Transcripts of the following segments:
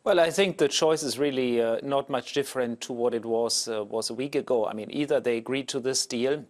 Well, I think the choice is really not much different to what it was a week ago. I mean, either they agree to this deal,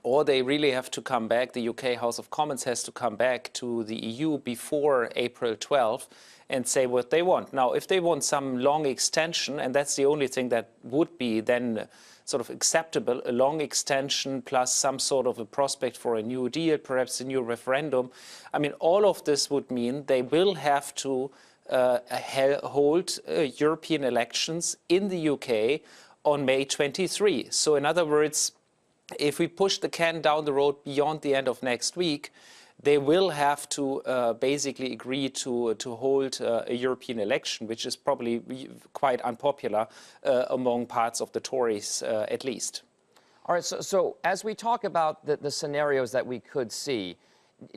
or they really have to come back. The UK House of Commons has to come back to the EU before April 12th and say what they want. Now, if they want some long extension, and that's the only thing that would be then sort of acceptable, a long extension plus some sort of a prospect for a new deal, perhaps a new referendum. I mean, all of this would mean they will have to hold European elections in the UK on May 23. So in other words, if we push the can down the road beyond the end of next week, they will have to basically agree to hold a European election, which is probably quite unpopular among parts of the Tories, at least. All right, so as we talk about the scenarios that we could see,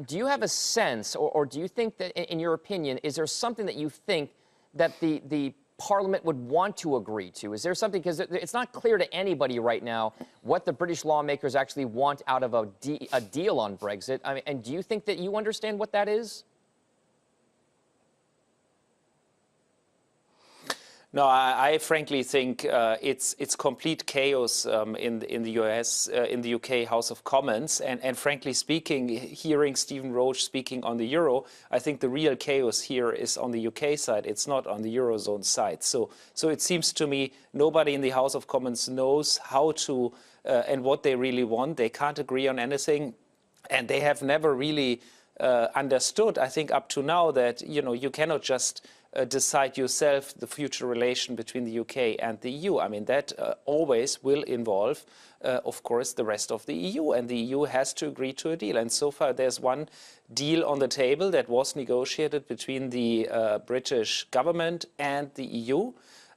do you have a sense, or do you think that, in your opinion, is there something that you think that the Parliament would want to agree to? Is there something, because it's not clear to anybody right now what the British lawmakers actually want out of a deal on Brexit? I mean, and do you think that you understand what that is? No, I frankly think it's complete chaos in the US, in the UK House of Commons, and frankly speaking, hearing Stephen Roach speaking on the euro, I think the real chaos here is on the UK side. It's not on the eurozone side. So it seems to me nobody in the House of Commons knows how to and what they really want. They can't agree on anything, and they have never really understood, I think, up to now that you cannot just decide yourself the future relation between the UK and the EU. I mean, that always will involve, of course, the rest of the EU, and the EU has to agree to a deal. And so far, there's one deal on the table that was negotiated between the British government and the EU.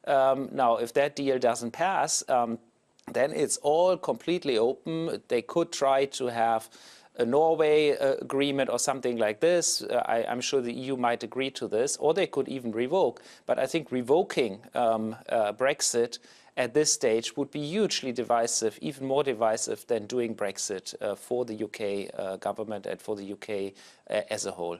Now, if that deal doesn't pass, then it's all completely open. They could try to have a Norway agreement or something like this. I'm sure the EU might agree to this, or they could even revoke. But I think revoking Brexit at this stage would be hugely divisive, even more divisive than doing Brexit for the UK government and for the UK as a whole.